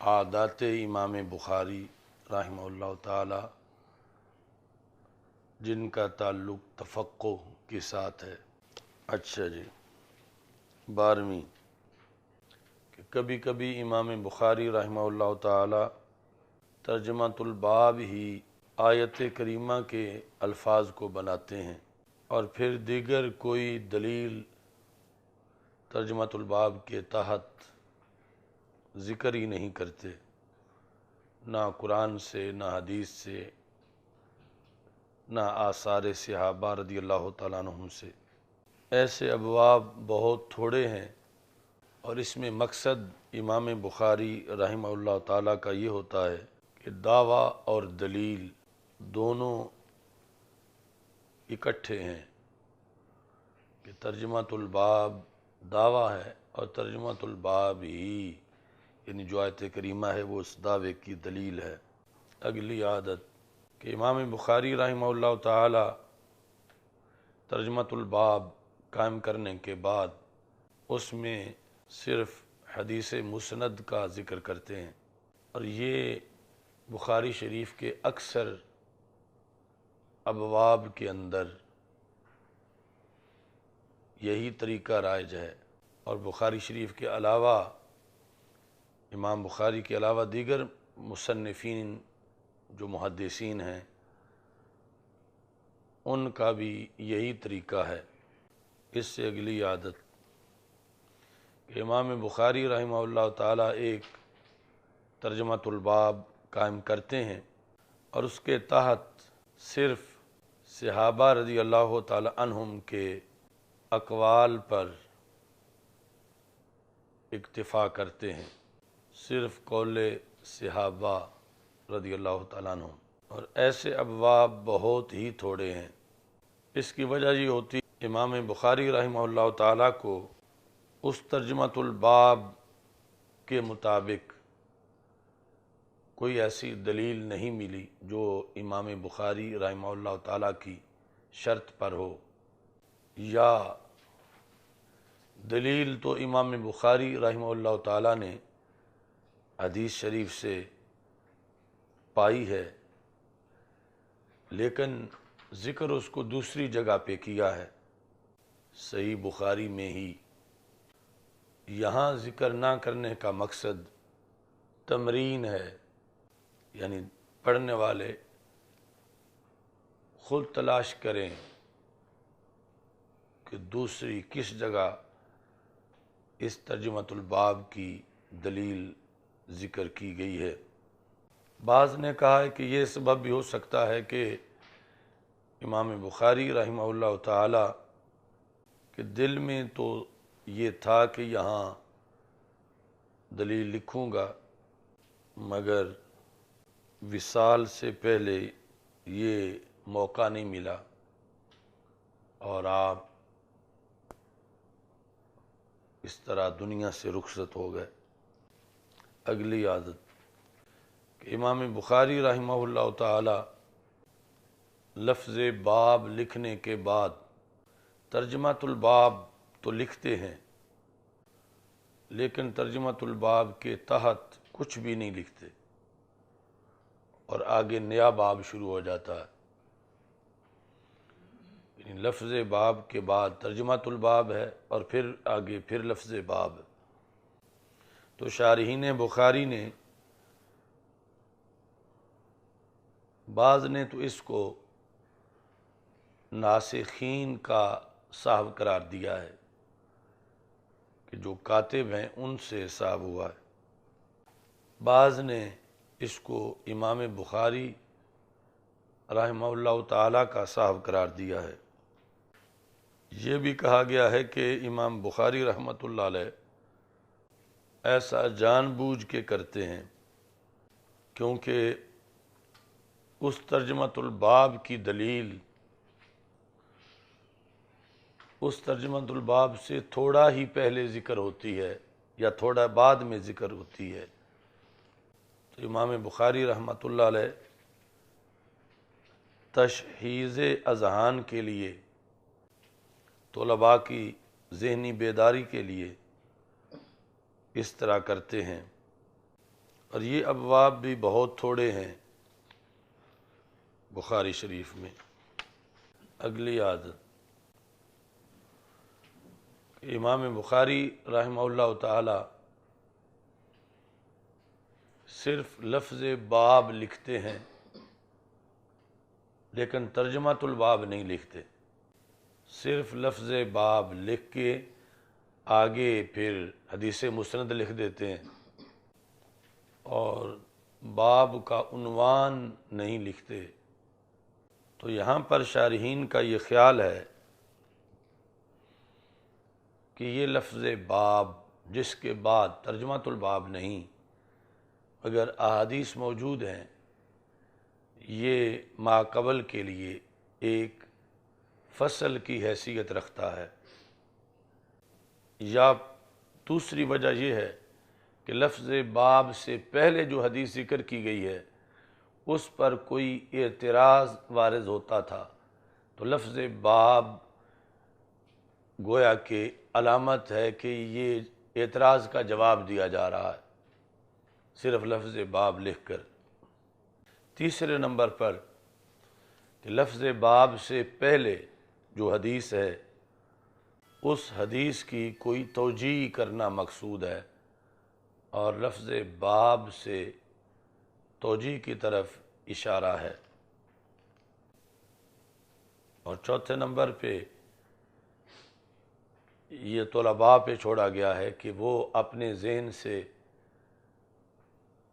عادات امام بخاری رحمہ اللہ تعالی جن کا تعلق تفقہ کے ساتھ ہے۔ اچھا جی، 12ویں کہ کبھی کبھی امام بخاری رحمہ اللہ تعالی ترجمۃ الباب ہی آیت کریمہ کے الفاظ کو بناتے ہیں اور پھر دیگر کوئی دلیل ترجمۃ الباب کے تحت ذکر ہی نہیں کرتے، نہ قرآن سے، نہ حدیث سے، نہ آثار صحابہ رضی اللہ تعالیٰ عنہم سے۔ ایسے ابواب بہت تھوڑے ہیں، اور اس میں مقصد امام بخاری رحمہ اللہ تعالیٰ کا یہ ہوتا ہے کہ دعویٰ اور دلیل دونوں اکٹھے ہیں، کہ ترجمۃ الباب دعویٰ ہے اور ترجمۃ الباب ہی یعنی جو آیت کریمہ ہے وہ اس دعوے کی دلیل ہے۔ اگلی عادت کہ امام بخاری رحمہ اللہ تعالی ترجمۃ الباب قائم کرنے کے بعد اس میں صرف حدیث مسند کا ذکر کرتے ہیں، اور یہ بخاری شریف کے اکثر ابواب کے اندر یہی طریقہ رائج ہے۔ اور بخاری شریف کے علاوہ، امام بخاری کے علاوہ دیگر مصنفین جو محدثین ہیں ان کا بھی یہی طریقہ ہے۔ اس سے اگلی عادت کہ امام بخاری رحمہ اللہ تعالیٰ ایک ترجمۃ الباب قائم کرتے ہیں اور اس کے تحت صرف صحابہ رضی اللہ تعالیٰ عنہم کے اقوال پر اکتفا کرتے ہیں، صرف قول صحابہ رضی اللہ تعالیٰ عنہم، اور ایسے ابواب بہت ہی تھوڑے ہیں۔ اس کی وجہ یہ ہوتی امام بخاری رحمہ اللہ تعالیٰ کو اس ترجمۃ الباب کے مطابق کوئی ایسی دلیل نہیں ملی جو امام بخاری رحمہ اللہ تعالیٰ کی شرط پر ہو، یا دلیل تو امام بخاری رحمہ اللہ تعالیٰ نے حدیث شریف سے پائی ہے، لیکن ذکر اس کو دوسری جگہ پہ کیا ہے، صحیح بخاری میں ہی۔ یہاں ذکر نہ کرنے کا مقصد تمرین ہے، یعنی پڑھنے والے خود تلاش کریں کہ دوسری کس جگہ اس ترجمۃ الباب کی دلیل ذکر کی گئی ہے۔ بعض نے کہا ہے کہ یہ سبب بھی ہو سکتا ہے کہ امام بخاری رحمہ اللہ تعالی کے دل میں تو یہ تھا کہ یہاں دلیل لکھوں گا، مگر وصال سے پہلے یہ موقع نہیں ملا اور آپ اس طرح دنیا سے رخصت ہو گئے۔ اگلی عادت کہ امام بخاری رحمہ اللہ تعالی لفظ باب لکھنے کے بعد ترجمۃ الباب تو لکھتے ہیں، لیکن ترجمۃ الباب کے تحت کچھ بھی نہیں لکھتے، اور آگے نیا باب شروع ہو جاتا ہے۔ یعنی لفظ باب کے بعد ترجمۃ الباب ہے اور پھر آگے پھر لفظ باب۔ تو شارحین بخاری نے بعض نے تو اس کو ناسخین کا صاحب قرار دیا ہے کہ جو کاتب ہیں ان سے صاحب ہوا ہے، بعض نے اس کو امام بخاری رحمہ اللہ تعالیٰ کا صاحب قرار دیا ہے۔ یہ بھی کہا گیا ہے کہ امام بخاری رحمۃ اللہ علیہ ایسا جان بوجھ کے کرتے ہیں کیونکہ اس ترجمۃ الباب کی دلیل اس ترجمۃ الباب سے تھوڑا ہی پہلے ذکر ہوتی ہے یا تھوڑا بعد میں ذکر ہوتی ہے۔ تو امام بخاری رحمۃ اللہ علیہ تشہیز اذہان کے لیے، طلباء کی ذہنی بیداری کے لیے اس طرح کرتے ہیں، اور یہ ابواب بھی بہت تھوڑے ہیں بخاری شریف میں۔ اگلی عادت، امام بخاری رحمہ اللہ تعالی صرف لفظ باب لکھتے ہیں لیکن ترجمۃ الباب نہیں لکھتے۔ صرف لفظ باب لکھ کے آگے پھر حدیث مسند لکھ دیتے ہیں اور باب کا عنوان نہیں لکھتے۔ تو یہاں پر شارحین کا یہ خیال ہے کہ یہ لفظ باب جس کے بعد ترجمۃ الباب نہیں اگر احادیث موجود ہیں، یہ ما قبل کے لیے ایک فصل کی حیثیت رکھتا ہے۔ یا دوسری وجہ یہ ہے کہ لفظ باب سے پہلے جو حدیث ذکر کی گئی ہے اس پر کوئی اعتراض وارد ہوتا تھا، تو لفظ باب گویا کہ علامت ہے کہ یہ اعتراض کا جواب دیا جا رہا ہے صرف لفظ باب لکھ کر۔ تیسرے نمبر پر کہ لفظ باب سے پہلے جو حدیث ہے اس حدیث کی کوئی توجیہ کرنا مقصود ہے اور لفظ باب سے توجیہ کی طرف اشارہ ہے۔ اور چوتھے نمبر پہ یہ طلباء پہ چھوڑا گیا ہے کہ وہ اپنے ذہن سے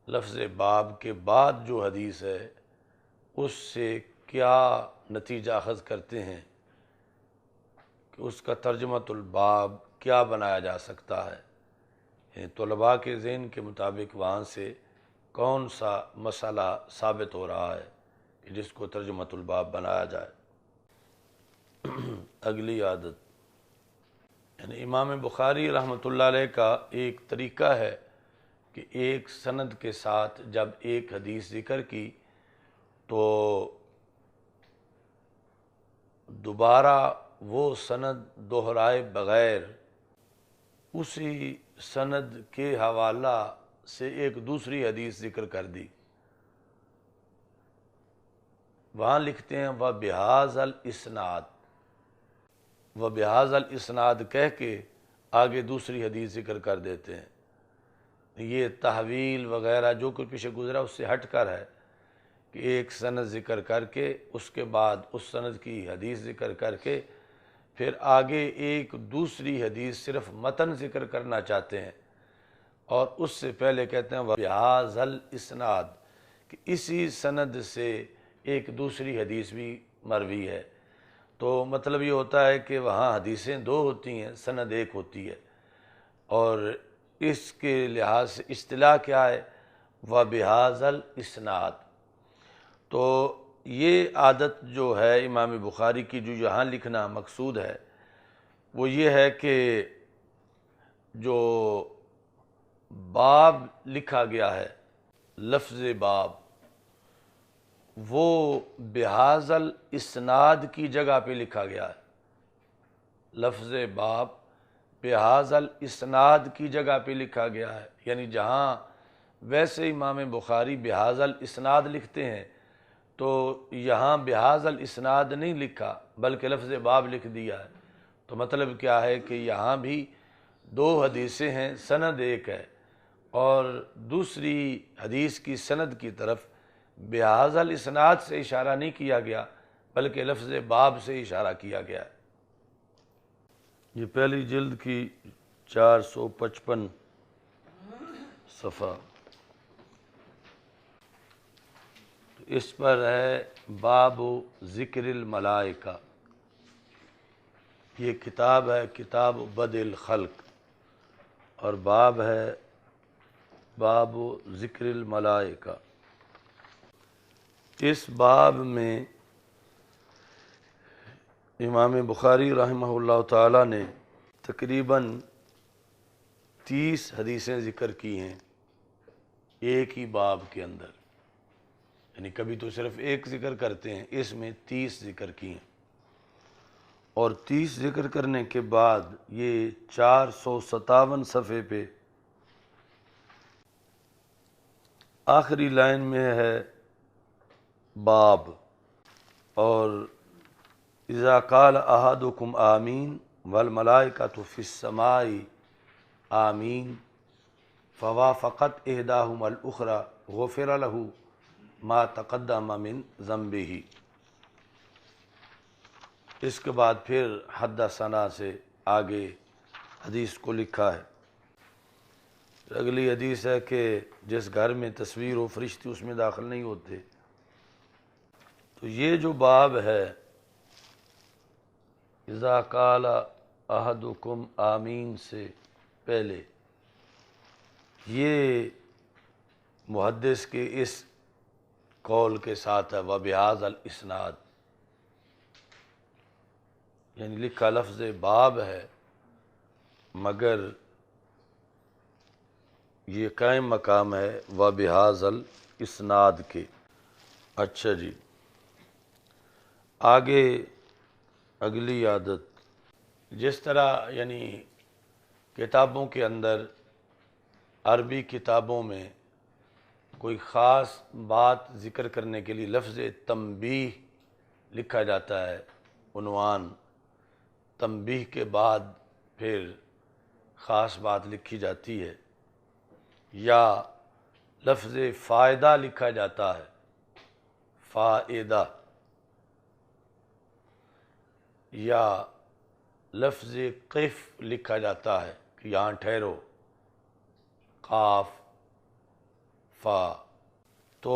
لفظ باب کے بعد جو حدیث ہے اس سے کیا نتیجہ اخذ کرتے ہیں کہ اس کا ترجمۃ الباب کیا بنایا جا سکتا ہے، یعنی طلباء کے ذہن کے مطابق وہاں سے کون سا مسئلہ ثابت ہو رہا ہے کہ جس کو ترجمۃ الباب بنایا جائے۔ اگلی عادت، یعنی امام بخاری رحمۃ اللہ علیہ کا ایک طریقہ ہے کہ ایک سند کے ساتھ جب ایک حدیث ذکر کی تو دوبارہ وہ سند دہرائے بغیر اسی سند کے حوالہ سے ایک دوسری حدیث ذکر کر دی۔ وہاں لکھتے ہیں وَبِهَذَا الْإِسْنَادِ، وَبِهَذَا الْإِسْنَادِ کہہ کے آگے دوسری حدیث ذکر کر دیتے ہیں۔ یہ تحویل وغیرہ جو کچھ پیچھے گزرا اس سے ہٹ کر ہے کہ ایک سند ذکر کر کے اس کے بعد اس سند کی حدیث ذکر کر کے پھر آگے ایک دوسری حدیث صرف متن ذکر کرنا چاہتے ہیں اور اس سے پہلے کہتے ہیں وَبِهَذَا الْإِسْنَادِ کہ اسی سند سے ایک دوسری حدیث بھی مروی ہے۔ تو مطلب یہ ہوتا ہے کہ وہاں حدیثیں دو ہوتی ہیں، سند ایک ہوتی ہے، اور اس کے لحاظ سے اصطلاح کیا ہے وَبِهَذَا الْإِسْنَادِ۔ تو یہ عادت جو ہے امام بخاری کی جو یہاں لکھنا مقصود ہے وہ یہ ہے کہ جو باب لکھا گیا ہے لفظ باب وہ بِهَذَا الْإِسْنَادِ کی جگہ پہ لکھا گیا ہے۔ لفظ باب بِهَذَا الْإِسْنَادِ کی جگہ پہ لکھا گیا ہے، یعنی جہاں ویسے امام بخاری بِهَذَا الْإِسْنَادِ لکھتے ہیں تو یہاں بِهَذَا الْإِسْنَادِ نہیں لکھا بلکہ لفظ باب لکھ دیا ہے۔ تو مطلب کیا ہے کہ یہاں بھی دو حدیثیں ہیں، سند ایک ہے، اور دوسری حدیث کی سند کی طرف بِهَذَا الْإِسْنَادِ سے اشارہ نہیں کیا گیا بلکہ لفظ باب سے اشارہ کیا گیا ہے۔ یہ پہلی جلد کی 455 صفحہ، اس پر ہے باب ذکر الملائکہ۔ یہ کتاب ہے کتاب بدء الخلق، اور باب ہے باب ذکر الملائکہ۔ اس باب میں امام بخاری رحمہ اللہ تعالی نے تقریباً 30 حدیثیں ذکر کی ہیں ایک ہی باب کے اندر، یعنی کبھی تو صرف ایک ذکر کرتے ہیں، اس میں 30 ذکر کی ہیں، اور 30 ذکر کرنے کے بعد یہ 457 صفحے پہ آخری لائن میں ہے باب، اور اذا قال احدکم آمین والملائکۃ فی السماء آمین فوافقت احداہما الاخری غفر له ما تقدم من ذنبہ۔ اس کے بعد پھر حدثنا سے آگے حدیث کو لکھا ہے۔ اگلی حدیث ہے کہ جس گھر میں تصویر و فرشتے اس میں داخل نہیں ہوتے۔ تو یہ جو باب ہے اذا قال احدکم آمین سے پہلے، یہ محدث کے اس قول کے ساتھ ہے وبہذا الاسناد، یعنی لکھا لفظ باب ہے مگر یہ قائم مقام ہے وبہذا الاسناد کے۔ اچھا جی، آگے اگلی عادت، جس طرح یعنی کتابوں کے اندر، عربی کتابوں میں کوئی خاص بات ذکر کرنے کے لیے لفظ تنبیہ لکھا جاتا ہے، عنوان، تنبیہ کے بعد پھر خاص بات لکھی جاتی ہے، یا لفظ فائدہ لکھا جاتا ہے، فائدہ، یا لفظ قف لکھا جاتا ہے کہ یہاں ٹھہرو، قاف فا۔ تو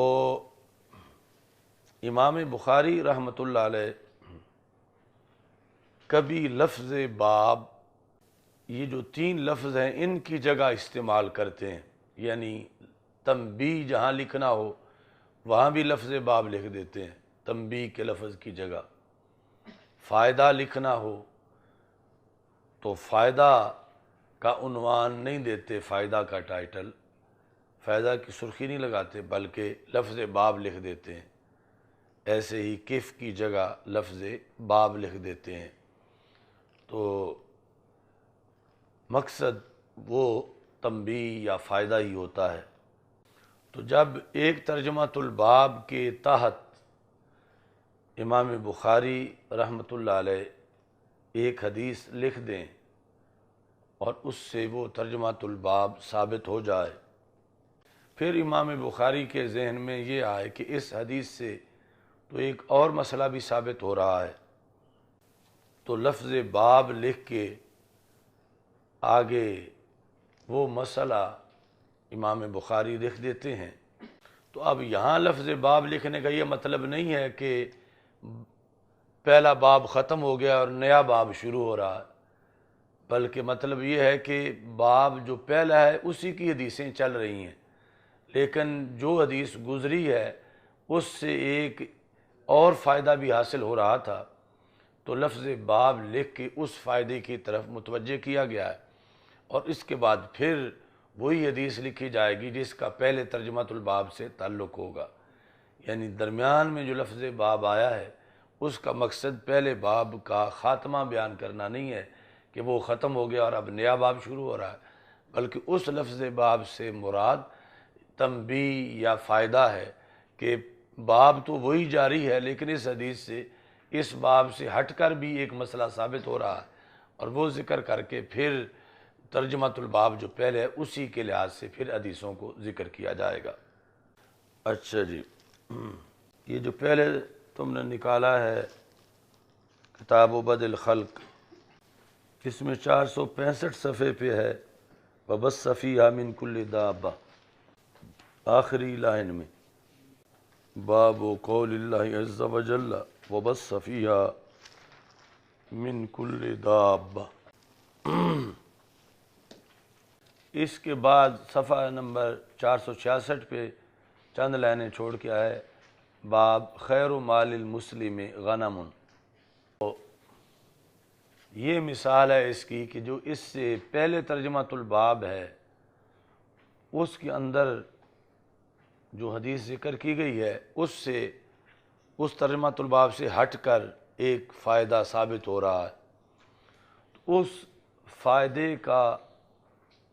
امام بخاری رحمۃ اللہ علیہ کبھی لفظ باب، یہ جو تین لفظ ہیں ان کی جگہ استعمال کرتے ہیں، یعنی تنبیہ جہاں لکھنا ہو وہاں بھی لفظ باب لکھ دیتے ہیں تنبیہ کے لفظ کی جگہ، فائدہ لکھنا ہو تو فائدہ کا عنوان نہیں دیتے، فائدہ کا ٹائٹل، فائدہ کی سرخی نہیں لگاتے بلکہ لفظ باب لکھ دیتے ہیں۔ ایسے ہی کف کی جگہ لفظ باب لکھ دیتے ہیں۔ تو مقصد وہ تنبیہ یا فائدہ ہی ہوتا ہے۔ تو جب ایک ترجمۃ الباب کے تحت امام بخاری رحمۃ اللہ علیہ ایک حدیث لکھ دیں اور اس سے وہ ترجمۃ الباب ثابت ہو جائے، پھر امام بخاری کے ذہن میں یہ آئے کہ اس حدیث سے تو ایک اور مسئلہ بھی ثابت ہو رہا ہے، تو لفظ باب لکھ کے آگے وہ مسئلہ امام بخاری لکھ دیتے ہیں۔ تو اب یہاں لفظ باب لکھنے کا یہ مطلب نہیں ہے کہ پہلا باب ختم ہو گیا اور نیا باب شروع ہو رہا ہے، بلکہ مطلب یہ ہے کہ باب جو پہلا ہے اسی کی حدیثیں چل رہی ہیں، لیکن جو حدیث گزری ہے اس سے ایک اور فائدہ بھی حاصل ہو رہا تھا، تو لفظ باب لکھ کے اس فائدے کی طرف متوجہ کیا گیا ہے، اور اس کے بعد پھر وہی حدیث لکھی جائے گی جس کا پہلے ترجمۃ الباب سے تعلق ہوگا۔ یعنی درمیان میں جو لفظ باب آیا ہے اس کا مقصد پہلے باب کا خاتمہ بیان کرنا نہیں ہے کہ وہ ختم ہو گیا اور اب نیا باب شروع ہو رہا ہے، بلکہ اس لفظ باب سے مراد تنبیہ یا فائدہ ہے کہ باب تو وہی جاری ہے لیکن اس حدیث سے، اس باب سے ہٹ کر بھی ایک مسئلہ ثابت ہو رہا ہے، اور وہ ذکر کر کے پھر ترجمۃ الباب جو پہلے ہے اسی کے لحاظ سے پھر حدیثوں کو ذکر کیا جائے گا۔ اچھا جی، یہ جو پہلے تم نے نکالا ہے کتاب بدء الخلق، اس میں 465 صفحے پہ ہے وبث فیہا من کل دابہ، آخری لائن میں باب قول اللہ عز وجل وبث فیہا من کل دابہ۔ اس کے بعد صفحہ نمبر 466 پہ چند لائنیں چھوڑ کے آئے باب خیر مال المسلم غنم۔ یہ مثال ہے اس کی کہ جو اس سے پہلے ترجمۃ الباب ہے اس کے اندر جو حدیث ذکر کی گئی ہے اس سے، اس ترجمۃ الباب سے ہٹ کر ایک فائدہ ثابت ہو رہا ہے، تو اس فائدے کا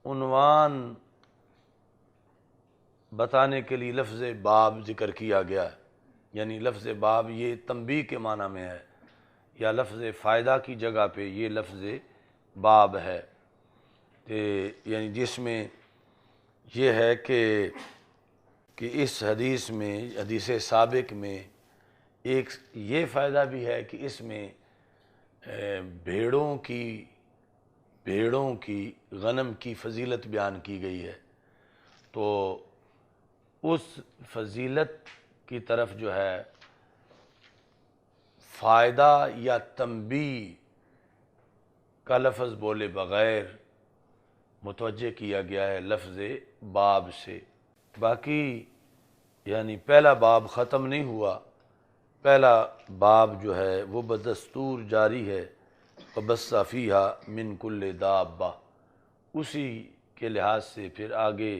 عنوان بتانے کے لیے لفظ باب ذکر کیا گیا ہے، یعنی لفظ باب یہ تنبیہ کے معنی میں ہے، یا لفظ فائدہ کی جگہ پہ یہ لفظ باب ہے، یعنی جس میں یہ ہے کہ اس حدیث میں، حدیث سابق میں ایک یہ فائدہ بھی ہے کہ اس میں بھیڑوں کی غنم کی فضیلت بیان کی گئی ہے، تو اس فضیلت کی طرف جو ہے فائدہ یا تنبیہ کا لفظ بولے بغیر متوجہ کیا گیا ہے لفظ باب سے۔ باقی یعنی پہلا باب ختم نہیں ہوا، پہلا باب جو ہے وہ بدستور جاری ہے، وَبَثَّ فِيهَا مِن كُلِّ دَابَّةٍ، اسی کے لحاظ سے پھر آگے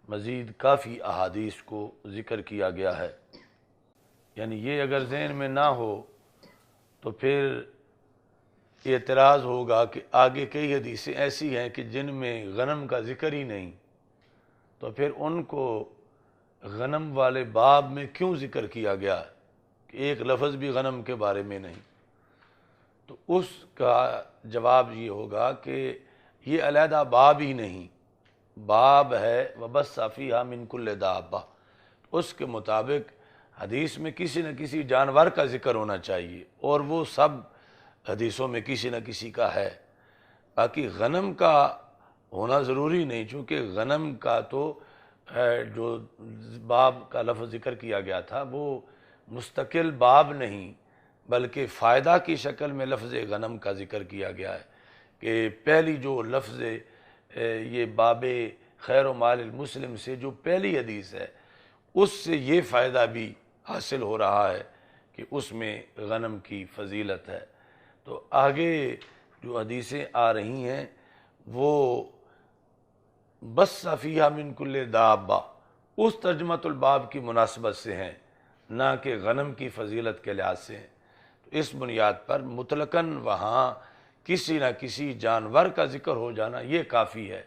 مزید کافی احادیث کو ذکر کیا گیا ہے۔ یعنی یہ اگر ذہن میں نہ ہو تو پھر اعتراض ہوگا کہ آگے کئی حدیثیں ایسی ہیں کہ جن میں غنم کا ذکر ہی نہیں، تو پھر ان کو غنم والے باب میں کیوں ذکر کیا گیا ہے کہ ایک لفظ بھی غنم کے بارے میں نہیں؟ تو اس کا جواب یہ ہوگا کہ یہ علیحدہ باب ہی نہیں، باب ہے وَبَثَّ فِيهَا مِن كُلِّ دَابَّةٍ، اس کے مطابق حدیث میں کسی نہ کسی جانور کا ذکر ہونا چاہیے، اور وہ سب حدیثوں میں کسی نہ کسی کا ہے۔ باقی غنم کا ہونا ضروری نہیں، چونکہ غنم کا تو جو باب کا لفظ ذکر کیا گیا تھا وہ مستقل باب نہیں بلکہ فائدہ کی شکل میں لفظ غنم کا ذکر کیا گیا ہے، کہ پہلی جو لفظ یہ باب خیر و مال المسلم سے جو پہلی حدیث ہے اس سے یہ فائدہ بھی حاصل ہو رہا ہے کہ اس میں غنم کی فضیلت ہے۔ تو آگے جو حدیثیں آ رہی ہیں وہ بَثَّ فِيهَا مِن كُلِّ دَابَّةٍ اس ترجمۃ الباب کی مناسبت سے ہیں، نہ کہ غنم کی فضیلت کے لحاظ سے ہیں۔ تو اس بنیاد پر مطلقاً وہاں کسی نہ کسی جانور کا ذکر ہو جانا یہ کافی ہے،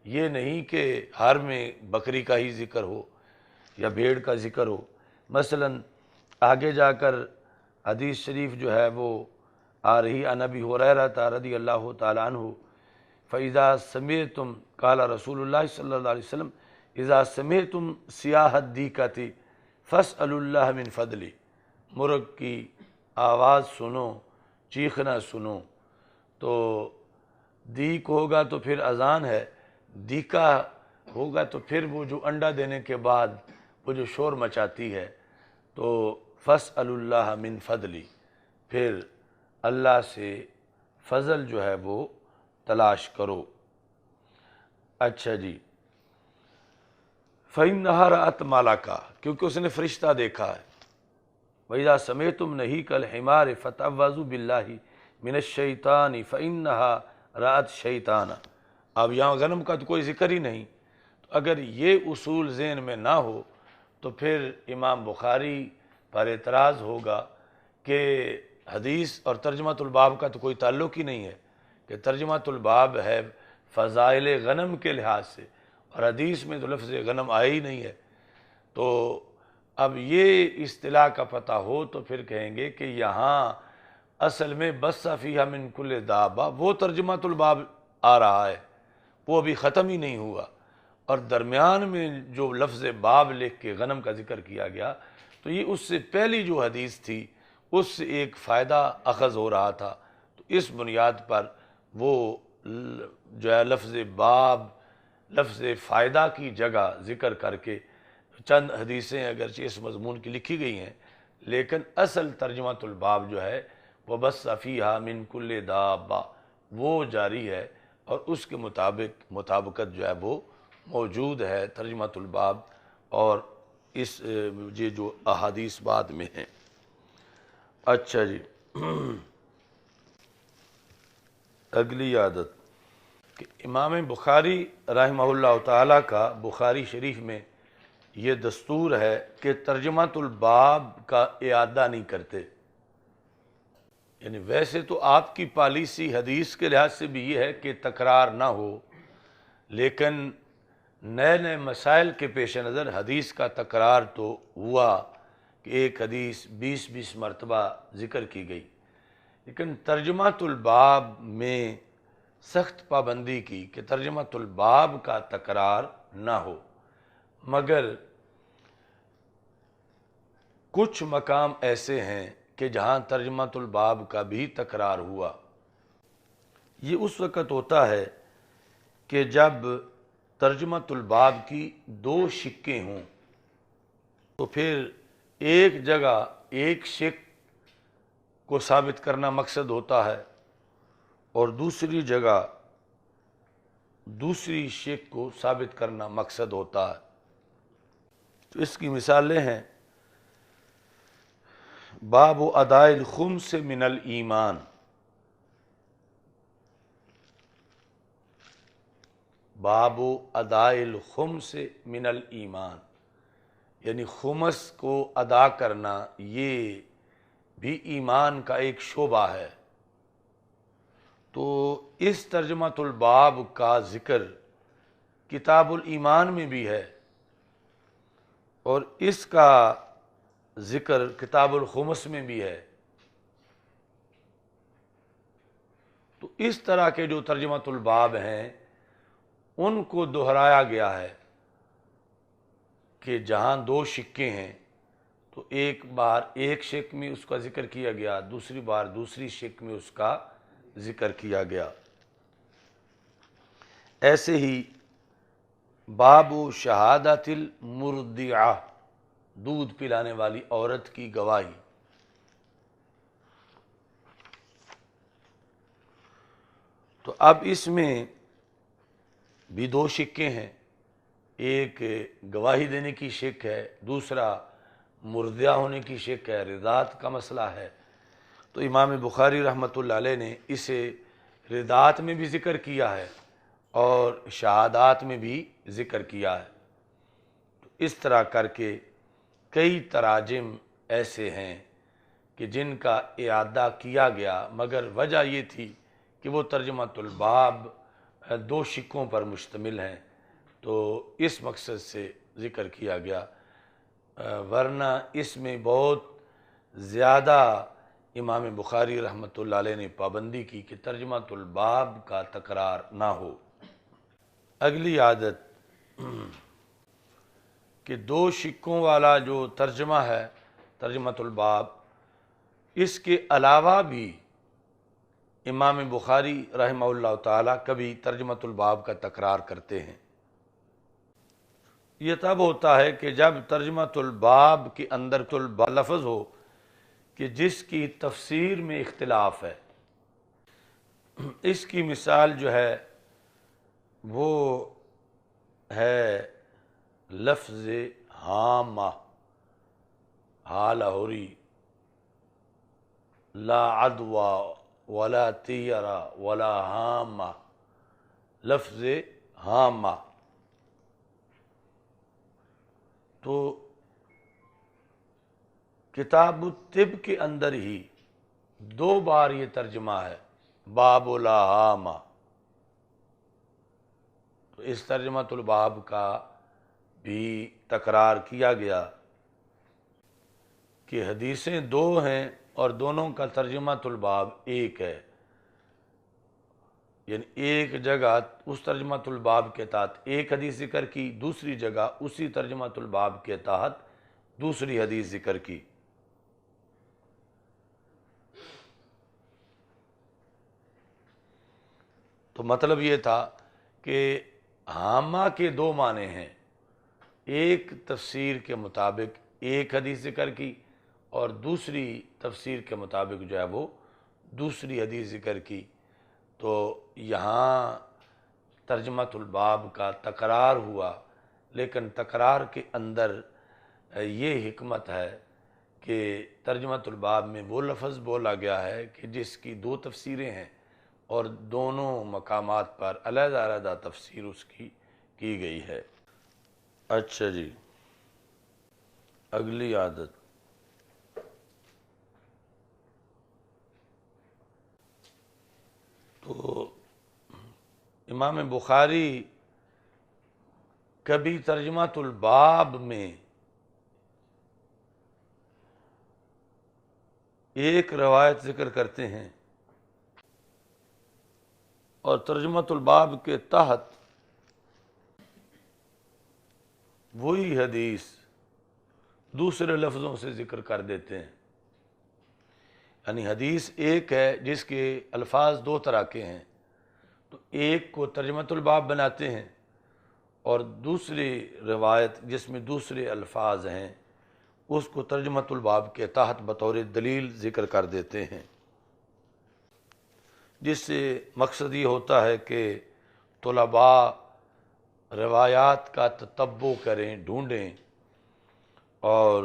یہ نہیں کہ ہر میں بکری کا ہی ذکر ہو یا بھیڑ کا ذکر ہو۔ مثلا آگے جا کر حدیث شریف جو ہے وہ آ رہی عن ابی ہریرہ رضی اللہ تعالی عنہ، فَإِذَا سَمِعْتُمْ قال رسول اللہ صلی اللہ علیہ وسلم اذا سمعتم صیاح الدیکۃ فاسألوا اللہ من فضلہ، مرغ کی آواز سنو، چیخنا سنو، تو دیک ہوگا تو پھر اذان ہے، دیکا ہوگا تو پھر وہ جو انڈا دینے کے بعد وہ جو شور مچاتی ہے، تو فاسألوا اللہ من فضلہ، پھر اللہ سے فضل جو ہے وہ تلاش کرو۔ اچھا جی، فَإِنَّهَا رَأَتْ مَلَكًا، کیونکہ اس نے فرشتہ دیکھا ہے۔ وَإِذَا سَمِعْتُمْ نَهِيقَ الْحِمَارِ فَتَعَوَّذُوا بِاللَّهِ مِنَ الشَّيْطَانِ فَإِنَّهَا رَأَتْ شَيْطَانًا۔ اب یہاں غنم کا تو کوئی ذکر ہی نہیں، تو اگر یہ اصول ذہن میں نہ ہو تو پھر امام بخاری پر اعتراض ہوگا کہ حدیث اور ترجمۃ الباب کا تو کوئی تعلق ہی نہیں ہے، کہ ترجمۃ الباب ہے فضائل غنم کے لحاظ سے، اور حدیث میں تو لفظ غنم آیا ہی نہیں ہے۔ تو اب یہ اصطلاح کا پتہ ہو تو پھر کہیں گے کہ یہاں اصل میں بَثَّ فِيهَا مِن كُلِّ دَابَّةٍ وہ ترجمۃ الباب آ رہا ہے، وہ ابھی ختم ہی نہیں ہوا، اور درمیان میں جو لفظ باب لکھ کے غنم کا ذکر کیا گیا تو یہ اس سے پہلی جو حدیث تھی اس سے ایک فائدہ اخذ ہو رہا تھا، تو اس بنیاد پر وہ جو ہے لفظ باب لفظ فائدہ کی جگہ ذکر کر کے چند حدیثیں اگرچہ اس مضمون کی لکھی گئی ہیں، لیکن اصل ترجمۃ الباب جو ہے وَبَثَّ فِيهَا مِن كُلِّ دَابَّةٍ وہ جاری ہے، اور اس کے مطابقت جو ہے وہ موجود ہے ترجمۃ الباب اور اس یہ جو احادیث بعد میں ہیں۔ اچھا جی، اگلی عادت کہ امام بخاری رحمہ اللہ تعالیٰ کا بخاری شریف میں یہ دستور ہے کہ ترجمۃ الباب کا اعادہ نہیں کرتے، یعنی ویسے تو آپ کی پالیسی حدیث کے لحاظ سے بھی یہ ہے کہ تکرار نہ ہو، لیکن نئے نئے مسائل کے پیش نظر حدیث کا تکرار تو ہوا کہ ایک حدیث 20 مرتبہ ذکر کی گئی، لیکن ترجمۃ الباب میں سخت پابندی کی کہ ترجمۃ الباب کا تکرار نہ ہو، مگر کچھ مقام ایسے ہیں کہ جہاں ترجمۃ الباب کا بھی تکرار ہوا۔ یہ اس وقت ہوتا ہے کہ جب ترجمۃ الباب کی دو شقیں ہوں، تو پھر ایک جگہ ایک شق کو ثابت کرنا مقصد ہوتا ہے اور دوسری جگہ دوسری شق کو ثابت کرنا مقصد ہوتا ہے۔ تو اس کی مثالیں ہیں: باب اداء الخمس من الایمان، باب اداء الخمس من الایمان، یعنی خمس کو ادا کرنا یہ بھی ایمان کا ایک شعبہ ہے۔ تو اس ترجمۃ الباب کا ذکر کتاب الایمان میں بھی ہے اور اس کا ذکر کتاب الخمس میں بھی ہے۔ تو اس طرح کے جو ترجمۃ الباب ہیں ان کو دہرایا گیا ہے کہ جہاں دو شقیں ہیں تو ایک بار ایک شق میں اس کا ذکر کیا گیا، دوسری بار دوسری شق میں اس کا ذکر کیا گیا۔ ایسے ہی باب شہادت المرضعہ، دودھ پلانے والی عورت کی گواہی، تو اب اس میں بھی دو شقیں ہیں، ایک گواہی دینے کی شق ہے، دوسرا مرضع ہونے کی شق ہے، رضاعت کا مسئلہ ہے۔ تو امام بخاری رحمۃ اللہ علیہ نے اسے رضاعت میں بھی ذکر کیا ہے اور شہادات میں بھی ذکر کیا ہے۔ تو اس طرح کر کے کئی تراجم ایسے ہیں کہ جن کا اعادہ کیا گیا، مگر وجہ یہ تھی کہ وہ ترجمۃ الباب دو شقوں پر مشتمل ہیں، تو اس مقصد سے ذکر کیا گیا، ورنہ اس میں بہت زیادہ امام بخاری رحمۃ اللہ علیہ نے پابندی کی کہ ترجمۃ الباب کا تکرار نہ ہو۔ اگلی عادت کہ دو شقوں والا جو ترجمہ ہے ترجمۃ الباب، اس کے علاوہ بھی امام بخاری رحمہ اللہ تعالی کبھی ترجمۃ الباب کا تکرار کرتے ہیں۔ یہ تب ہوتا ہے کہ جب ترجمۃ الباب کے اندر لفظ ہو کہ جس کی تفسیر میں اختلاف ہے۔ اس کی مثال جو ہے وہ ہے لفظ ہامہ، ہا لاہوری، لا عدوى ولا طیرہ ولا ہامہ، لفظ ہامہ۔ تو کتاب الطب کے اندر ہی دو بار یہ ترجمہ ہے، باب لا ہامہ۔ تو اس ترجمۃ الباب کا بھی تکرار کیا گیا کہ حدیثیں دو ہیں اور دونوں کا ترجمۃ الباب ایک ہے، یعنی ایک جگہ اس ترجمۃ الباب کے تحت ایک حدیث ذکر کی، دوسری جگہ اسی ترجمۃ الباب کے تحت دوسری حدیث ذکر کی۔ تو مطلب یہ تھا کہ ہامہ کے دو معنی ہیں، ایک تفسیر کے مطابق ایک حدیث ذکر کی اور دوسری تفسیر کے مطابق جو ہے وہ دوسری حدیث ذکر کی۔ تو یہاں ترجمۃ الباب کا تکرار ہوا، لیکن تکرار کے اندر یہ حکمت ہے کہ ترجمۃ الباب میں وہ لفظ بولا گیا ہے کہ جس کی دو تفسیریں ہیں اور دونوں مقامات پر علیحدہ علیحدہ تفسیر اس کی گئی ہے۔ اچھا جی، اگلی عادت تو امام بخاری کبھی ترجمۃ الباب میں ایک روایت ذکر کرتے ہیں اور ترجمۃ الباب کے تحت وہی حدیث دوسرے لفظوں سے ذکر کر دیتے ہیں. یعنی حدیث ایک ہے جس کے الفاظ دو طرح کے ہیں، تو ایک کو ترجمۃ الباب بناتے ہیں اور دوسری روایت جس میں دوسرے الفاظ ہیں اس کو ترجمۃ الباب کے تحت بطور دلیل ذکر کر دیتے ہیں، جس سے مقصد یہ ہوتا ہے کہ طلباء روایات کا تتبع کریں، ڈھونڈیں اور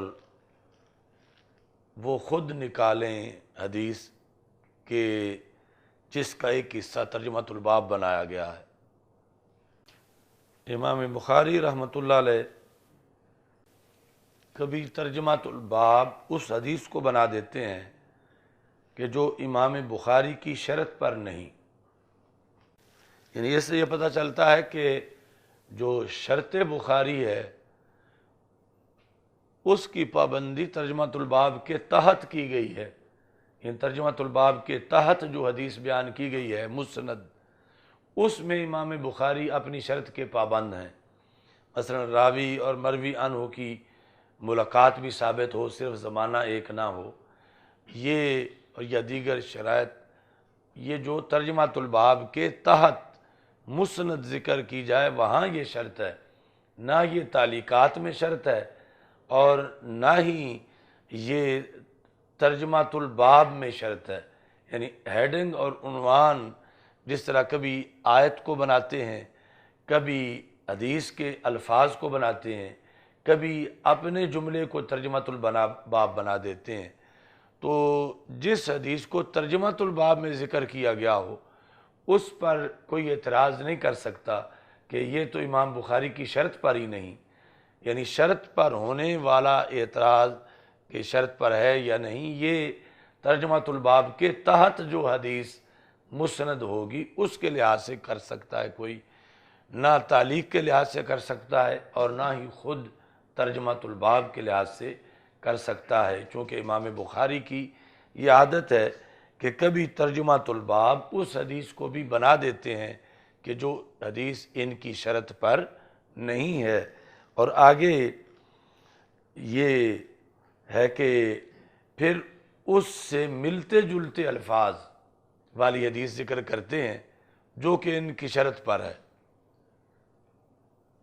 وہ خود نکالیں حدیث کہ جس کا ایک حصہ ترجمۃ الباب بنایا گیا ہے. امام بخاری رحمۃ اللہ علیہ کبھی ترجمۃ الباب اس حدیث کو بنا دیتے ہیں کہ جو امام بخاری کی شرط پر نہیں. یعنی اس سے یہ پتہ چلتا ہے کہ جو شرط بخاری ہے اس کی پابندی ترجمۃ الباب کے تحت کی گئی ہے. ان ترجمۃ الباب کے تحت جو حدیث بیان کی گئی ہے مسند، اس میں امام بخاری اپنی شرط کے پابند ہیں. مثلا راوی اور مروی عنہ کی ملاقات بھی ثابت ہو، صرف زمانہ ایک نہ ہو، یہ اور یا دیگر شرائط، یہ جو ترجمۃ الباب کے تحت مسند ذکر کی جائے وہاں یہ شرط ہے، نہ یہ تعلیقات میں شرط ہے اور نہ ہی یہ ترجمۃ الباب میں شرط ہے. یعنی ہیڈنگ اور عنوان جس طرح کبھی آیت کو بناتے ہیں، کبھی حدیث کے الفاظ کو بناتے ہیں، کبھی اپنے جملے کو ترجمۃ الباب بنا دیتے ہیں، تو جس حدیث کو ترجمۃ الباب میں ذکر کیا گیا ہو اس پر کوئی اعتراض نہیں کر سکتا کہ یہ تو امام بخاری کی شرط پر ہی نہیں. یعنی شرط پر ہونے والا اعتراض کہ شرط پر ہے یا نہیں، یہ ترجمۃ الباب کے تحت جو حدیث مسند ہوگی اس کے لحاظ سے کر سکتا ہے کوئی، نہ تعلیق کے لحاظ سے کر سکتا ہے اور نہ ہی خود ترجمۃ الباب کے لحاظ سے کر سکتا ہے. چونکہ امام بخاری کی یہ عادت ہے کہ کبھی ترجمۃ الباب اس حدیث کو بھی بنا دیتے ہیں کہ جو حدیث ان کی شرط پر نہیں ہے. اور آگے یہ ہے کہ پھر اس سے ملتے جلتے الفاظ والی حدیث ذکر کرتے ہیں جو کہ ان کی شرط پر ہے.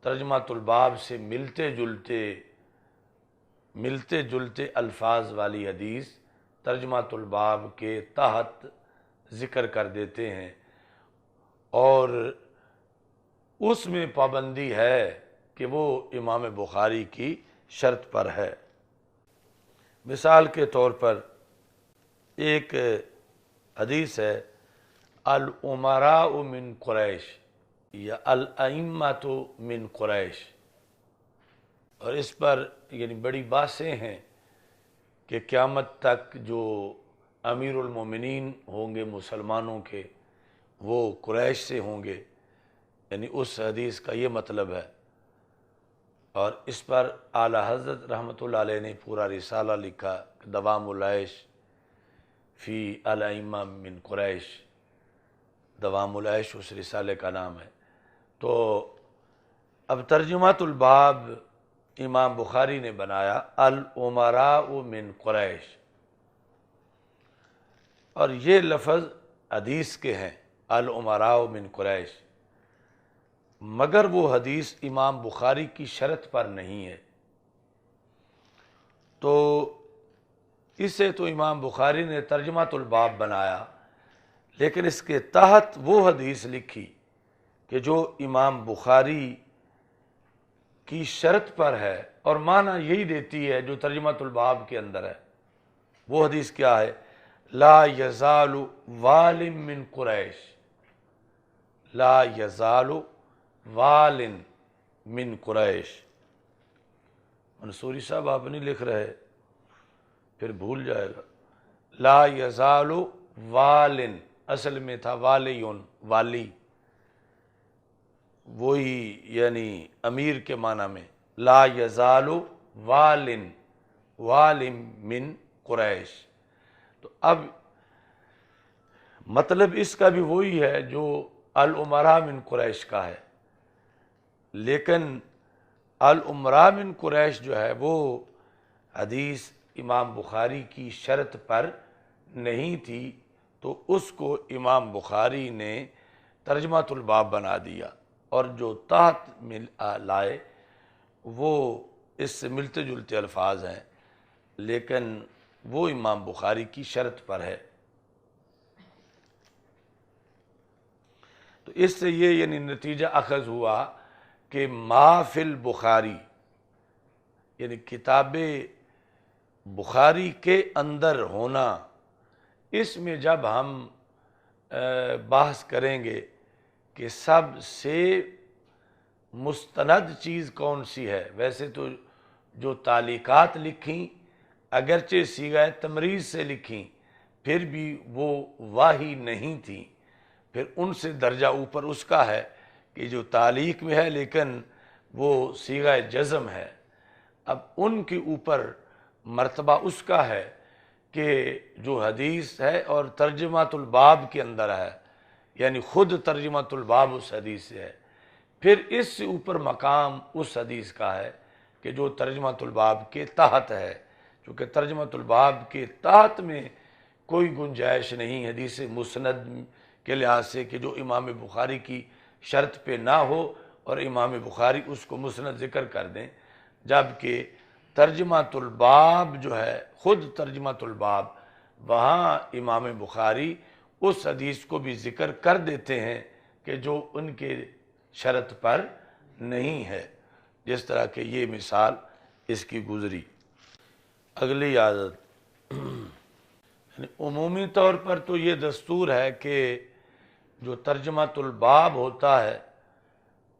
ترجمۃ الباب سے ملتے جلتے الفاظ والی حدیث ترجمۃ الباب کے تحت ذکر کر دیتے ہیں اور اس میں پابندی ہے کہ وہ امام بخاری کی شرط پر ہے. مثال کے طور پر ایک حدیث ہے الامراء من قریش یا الائمۃ من قریش، اور اس پر یعنی بڑی باتیں ہیں کہ قیامت تک جو امیر المومنین ہوں گے مسلمانوں کے وہ قریش سے ہوں گے. یعنی اس حدیث کا یہ مطلب ہے، اور اس پر اعلیٰ حضرت رحمۃ اللہ علیہ نے پورا رسالہ لکھا دوام العیش فی الائمہ من قریش. دوام العیش اس رسالے کا نام ہے. تو اب ترجمۃ الباب امام بخاری نے بنایا الامراء من قریش، اور یہ لفظ حدیث کے ہیں الامراء من قریش، مگر وہ حدیث امام بخاری کی شرط پر نہیں ہے. تو اسے تو امام بخاری نے ترجمۃ الباب بنایا، لیکن اس کے تحت وہ حدیث لکھی کہ جو امام بخاری کی شرط پر ہے اور معنی یہی دیتی ہے جو ترجمۃ الباب کے اندر ہے. وہ حدیث کیا ہے؟ لا یزال وال من قریش، لا یزال وال من قریش. منصوری صاحب آپ نہیں لکھ رہے، پھر بھول جائے گا. لا یزال وال، اصل میں تھا والیون، والی، وہی یعنی امیر کے معنی میں، لا یزال والن والم من قریش۔ تو اب مطلب اس کا بھی وہی ہے جو الامراء من قریش کا ہے، لیکن الامراء من قریش جو ہے وہ حدیث امام بخاری کی شرط پر نہیں تھی، تو اس کو امام بخاری نے ترجمۃ الباب بنا دیا، اور جو تحت لائے وہ اس سے ملتے جلتے الفاظ ہیں، لیکن وہ امام بخاری کی شرط پر ہے۔ تو اس سے یہ یعنی نتیجہ اخذ ہوا کہ ما فی البخاری، یعنی کتاب بخاری کے اندر ہونا، اس میں جب ہم بحث کریں گے کہ سب سے مستند چیز کون سی ہے، ویسے تو جو تعلیقات لکھیں اگرچہ صیغہ تمریز سے لکھیں پھر بھی وہ واہی نہیں تھیں، پھر ان سے درجہ اوپر اس کا ہے کہ جو تعلیق میں ہے لیکن وہ صیغہ جزم ہے۔ اب ان کے اوپر مرتبہ اس کا ہے کہ جو حدیث ہے اور ترجمۃ الباب کے اندر ہے، یعنی خود ترجمۃ الباب اس حدیث سے ہے، پھر اس سے اوپر مقام اس حدیث کا ہے کہ جو ترجمۃ الباب کے تحت ہے، چونکہ ترجمۃ الباب کے تحت میں کوئی گنجائش نہیں حدیث مسند کے لحاظ سے کہ جو امام بخاری کی شرط پہ نہ ہو اور امام بخاری اس کو مسند ذکر کر دیں، جبکہ ترجمۃ الباب جو ہے خود ترجمۃ الباب، وہاں امام بخاری اس حدیث کو بھی ذکر کر دیتے ہیں کہ جو ان کے شرط پر نہیں ہے، جس طرح کہ یہ مثال اس کی گزری۔ اگلی عادت، یعنی عمومی طور پر تو یہ دستور ہے کہ جو ترجمۃ الباب ہوتا ہے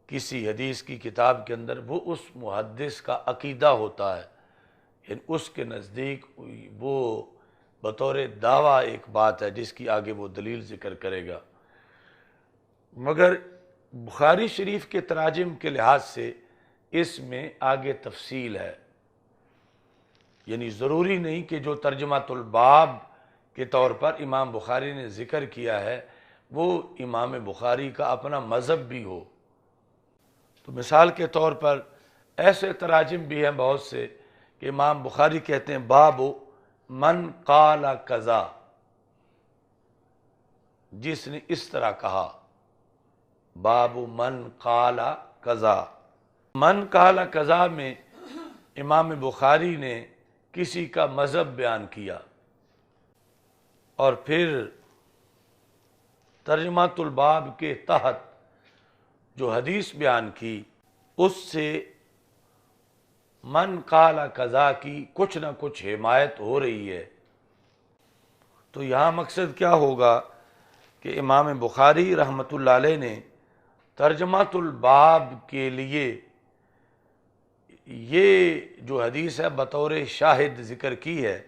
کسی حدیث کی کتاب کے اندر، وہ اس محدث کا عقیدہ ہوتا ہے، یعنی اس کے نزدیک وہ بطور دعویٰ ایک بات ہے جس کی آگے وہ دلیل ذکر کرے گا۔ مگر بخاری شریف کے تراجم کے لحاظ سے اس میں آگے تفصیل ہے، یعنی ضروری نہیں کہ جو ترجمۃ الباب کے طور پر امام بخاری نے ذکر کیا ہے وہ امام بخاری کا اپنا مذہب بھی ہو۔ تو مثال کے طور پر ایسے تراجم بھی ہیں بہت سے کہ امام بخاری کہتے ہیں باب من قال کذا، جس نے اس طرح کہا، باب من قال کذا۔ من قال کذا میں امام بخاری نے کسی کا مذہب بیان کیا، اور پھر ترجمۃ الباب کے تحت جو حدیث بیان کی اس سے من قال کذا کی کچھ نہ کچھ حمایت ہو رہی ہے۔ تو یہاں مقصد کیا ہوگا کہ امام بخاری رحمۃ اللہ علیہ نے ترجمۃ الباب کے لیے یہ جو حدیث ہے بطور شاہد ذکر کی ہے۔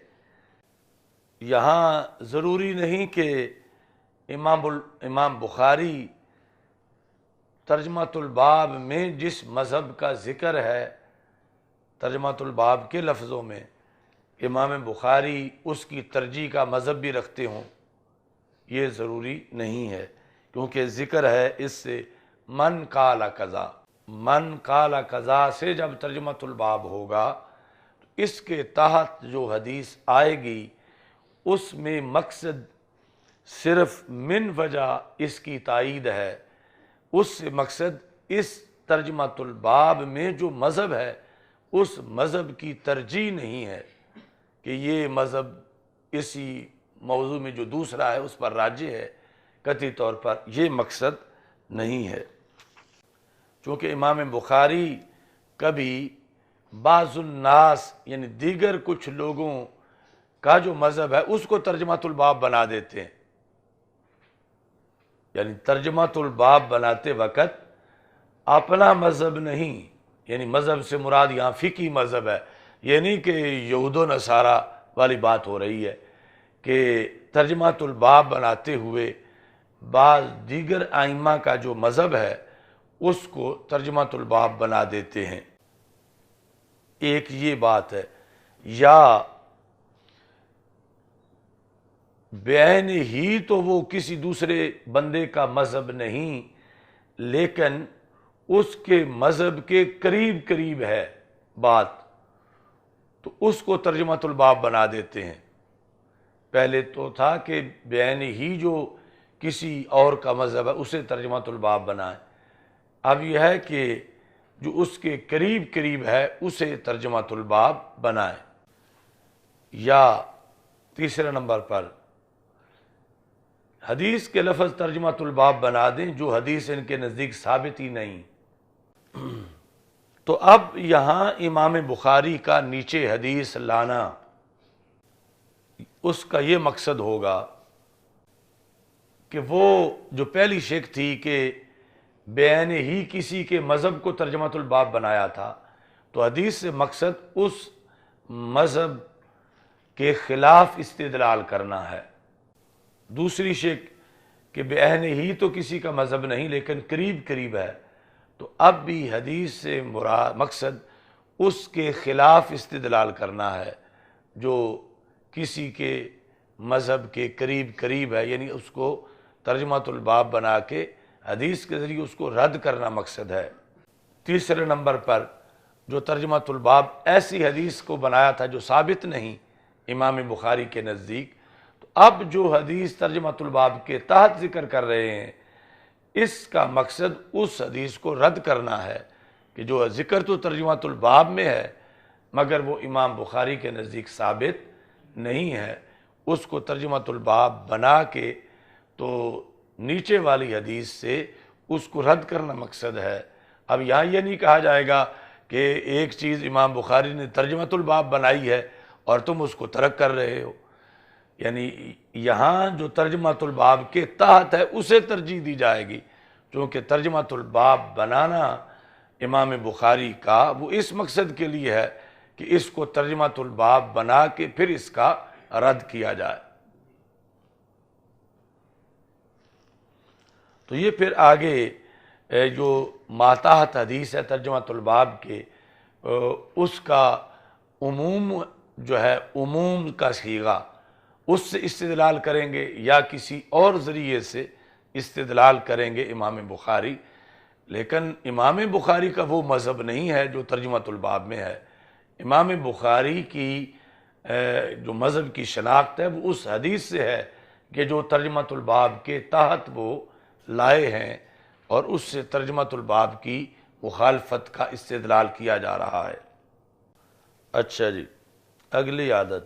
یہاں ضروری نہیں کہ امام بخاری ترجمۃ الباب میں جس مذہب کا ذکر ہے ترجمۃ الباب کے لفظوں میں، امام بخاری اس کی ترجیح کا مذہب بھی رکھتے ہوں، یہ ضروری نہیں ہے، کیونکہ ذکر ہے اس سے من قال کذا۔ من قال کذا سے جب ترجمۃ الباب ہوگا تو اس کے تحت جو حدیث آئے گی اس میں مقصد صرف من وجہ اس کی تائید ہے، اس سے مقصد اس ترجمۃ الباب میں جو مذہب ہے اس مذہب کی ترجیح نہیں ہے کہ یہ مذہب اسی موضوع میں جو دوسرا ہے اس پر راجح ہے، قطعی طور پر یہ مقصد نہیں ہے۔ چونکہ امام بخاری کبھی بعض الناس یعنی دیگر کچھ لوگوں کا جو مذہب ہے اس کو ترجمۃ الباب بنا دیتے ہیں، یعنی ترجمۃ الباب بناتے وقت اپنا مذہب نہیں، یعنی مذہب سے مراد یہاں فقہی مذہب ہے، یہ نہیں کہ یہود و نصارہ والی بات ہو رہی ہے کہ ترجمۃ الباب بناتے ہوئے بعض دیگر ائمہ کا جو مذہب ہے اس کو ترجمۃ الباب بنا دیتے ہیں۔ ایک یہ بات ہے، یا بعین ہی تو وہ کسی دوسرے بندے کا مذہب نہیں، لیکن اس کے مذہب کے قریب قریب ہے بات، تو اس کو ترجمۃ الباب بنا دیتے ہیں۔ پہلے تو تھا کہ بعین ہی جو کسی اور کا مذہب ہے اسے ترجمۃ الباب بنائیں، اب یہ ہے کہ جو اس کے قریب قریب ہے اسے ترجمۃ الباب بنائیں۔ یا تیسرے نمبر پر حدیث کے لفظ ترجمۃ الباب بنا دیں جو حدیث ان کے نزدیک ثابت ہی نہیں۔ تو اب یہاں امام بخاری کا نیچے حدیث لانا، اس کا یہ مقصد ہوگا کہ وہ جو پہلی شک تھی کہ بعین ہی کسی کے مذہب کو ترجمۃ الباب بنایا تھا، تو حدیث سے مقصد اس مذہب کے خلاف استدلال کرنا ہے۔ دوسری شک کہ بعین ہی تو کسی کا مذہب نہیں لیکن قریب قریب ہے، تو اب بھی حدیث سے مراد مقصد اس کے خلاف استدلال کرنا ہے جو کسی کے مذہب کے قریب قریب ہے، یعنی اس کو ترجمۃ الباب بنا کے حدیث کے ذریعے اس کو رد کرنا مقصد ہے۔ تیسرے نمبر پر جو ترجمۃ الباب ایسی حدیث کو بنایا تھا جو ثابت نہیں امام بخاری کے نزدیک، تو اب جو حدیث ترجمۃ الباب کے تحت ذکر کر رہے ہیں اس کا مقصد اس حدیث کو رد کرنا ہے کہ جو ذکر تو ترجمۃ الباب میں ہے مگر وہ امام بخاری کے نزدیک ثابت نہیں ہے، اس کو ترجمۃ الباب بنا کے تو نیچے والی حدیث سے اس کو رد کرنا مقصد ہے۔ اب یہاں یہ نہیں کہا جائے گا کہ ایک چیز امام بخاری نے ترجمۃ الباب بنائی ہے اور تم اس کو ترک کر رہے ہو، یعنی یہاں جو ترجمۃ الباب کے تحت ہے اسے ترجیح دی جائے گی، چونکہ ترجمۃ الباب بنانا امام بخاری کا وہ اس مقصد کے لیے ہے کہ اس کو ترجمۃ الباب بنا کے پھر اس کا رد کیا جائے۔ تو یہ پھر آگے جو ماتحت حدیث ہے ترجمۃ الباب کے، اس کا عموم جو ہے عموم کا صیغہ اس سے استدلال کریں گے یا کسی اور ذریعے سے استدلال کریں گے امام بخاری، لیکن امام بخاری کا وہ مذہب نہیں ہے جو ترجمۃ الباب میں ہے۔ امام بخاری کی جو مذہب کی شناخت ہے وہ اس حدیث سے ہے کہ جو ترجمۃ الباب کے تحت وہ لائے ہیں، اور اس سے ترجمۃ الباب کی مخالفت کا استدلال کیا جا رہا ہے۔ اچھا جی، اگلی عادت،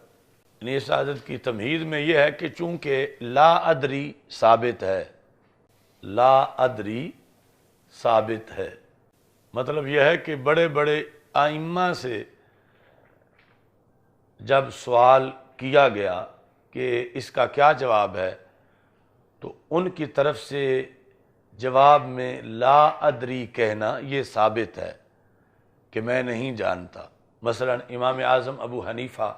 یعنی اس عادت کی تمہید میں یہ ہے کہ چونکہ لا ادری ثابت ہے، لا ادری ثابت ہے، مطلب یہ ہے کہ بڑے بڑے ائمہ سے جب سوال کیا گیا کہ اس کا کیا جواب ہے تو ان کی طرف سے جواب میں لا ادری کہنا یہ ثابت ہے کہ میں نہیں جانتا۔ مثلا امام اعظم ابو حنیفہ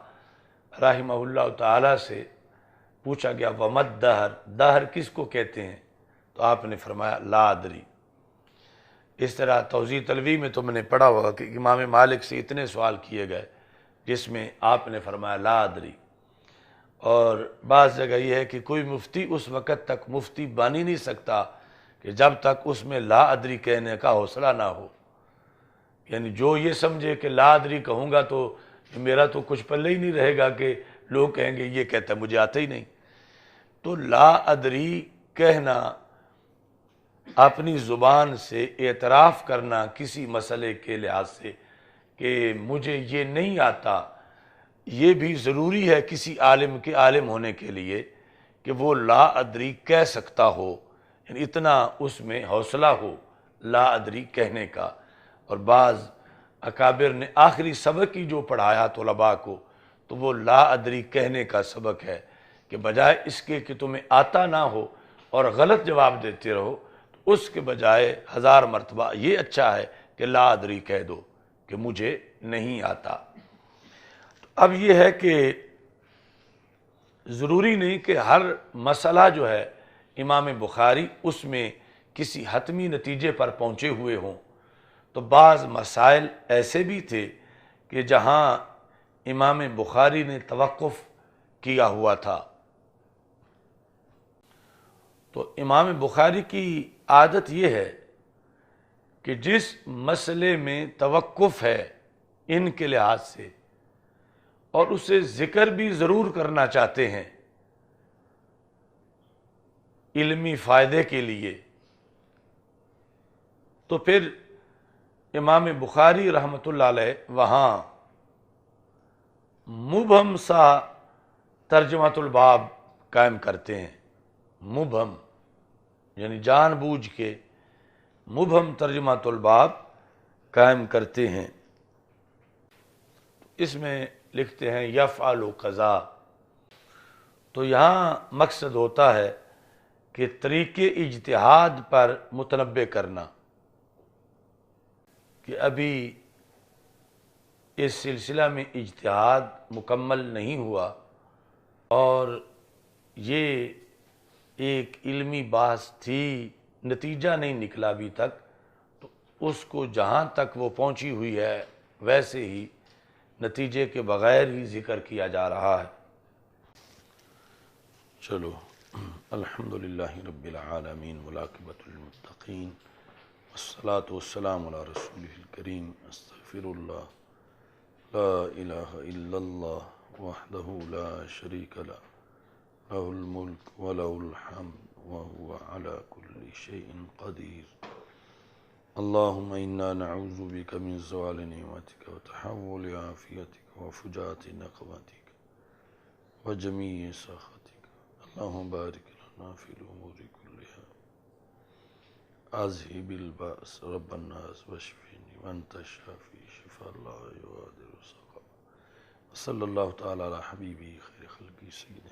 رحمہ اللہ تعالی سے پوچھا گیا ومد دہر، دہر کس کو کہتے ہیں؟ تو آپ نے فرمایا لا ادری۔ اس طرح توضیح تلوی میں تم نے پڑھا ہوگا کہ امام مالک سے اتنے سوال کیے گئے جس میں آپ نے فرمایا لا ادری۔ اور بعض جگہ یہ ہے کہ کوئی مفتی اس وقت تک مفتی بن ہی نہیں سکتا کہ جب تک اس میں لا ادری کہنے کا حوصلہ نہ ہو، یعنی جو یہ سمجھے کہ لا ادری کہوں گا تو میرا تو کچھ پلے ہی نہیں رہے گا کہ لوگ کہیں گے یہ کہتا ہے مجھے آتا ہی نہیں۔ تو لا ادری کہنا، اپنی زبان سے اعتراف کرنا کسی مسئلے کے لحاظ سے کہ مجھے یہ نہیں آتا، یہ بھی ضروری ہے کسی عالم کے عالم ہونے کے لیے کہ وہ لا ادری کہہ سکتا ہو، یعنی اتنا اس میں حوصلہ ہو لا ادری کہنے کا۔ اور بعض اکابر نے آخری سبق ہی جو پڑھایا طلباء کو تو وہ لا ادری کہنے کا سبق ہے کہ بجائے اس کے کہ تمہیں آتا نہ ہو اور غلط جواب دیتے رہو، تو اس کے بجائے 1000 مرتبہ یہ اچھا ہے کہ لا ادری کہہ دو کہ مجھے نہیں آتا۔ تو اب یہ ہے کہ ضروری نہیں کہ ہر مسئلہ جو ہے امام بخاری اس میں کسی حتمی نتیجے پر پہنچے ہوئے ہوں، تو بعض مسائل ایسے بھی تھے کہ جہاں امام بخاری نے توقف کیا ہوا تھا۔ تو امام بخاری کی عادت یہ ہے کہ جس مسئلے میں توقف ہے ان کے لحاظ سے، اور اسے ذکر بھی ضرور کرنا چاہتے ہیں علمی فائدے کے لیے، تو پھر امام بخاری رحمۃ اللہ علیہ وہاں مبہم سا ترجمۃ الباب قائم کرتے ہیں۔ مبہم یعنی جان بوجھ کے مبہم ترجمۃ الباب قائم کرتے ہیں۔ اس میں لکھتے ہیں یفعل قضا، تو یہاں مقصد ہوتا ہے کہ طریق اجتہاد پر متنبع کرنا، کہ ابھی اس سلسلہ میں اجتہاد مکمل نہیں ہوا اور یہ ایک علمی بحث تھی، نتیجہ نہیں نکلا ابھی تک، تو اس کو جہاں تک وہ پہنچی ہوئی ہے ویسے ہی نتیجے کے بغیر ہی ذکر کیا جا رہا ہے۔ چلو، الحمدللہ رب العالمین والعاقبۃ للمتقین والصلاة والسلام علی رسولہ الکریم۔ استغفر اللہ، لا الہ الا اللہ وحدہ لا شریک لہ، لہ الملک ولہ الحمد وہو علی کل شیء قدیر۔ اللہم انا نعوذ بک من زوال نعمتک وتحول عافیتک وفجاءۃ نقمتک وجمیع سخطک۔ اللہم بارک لنا فی الامور کلہا، اذہب البأس رب الناس واشفنی وانت الشافی شفاء لا یغادر سقما۔ صلی اللہ تعالی علی حبیبی خیر خلقی سیدنا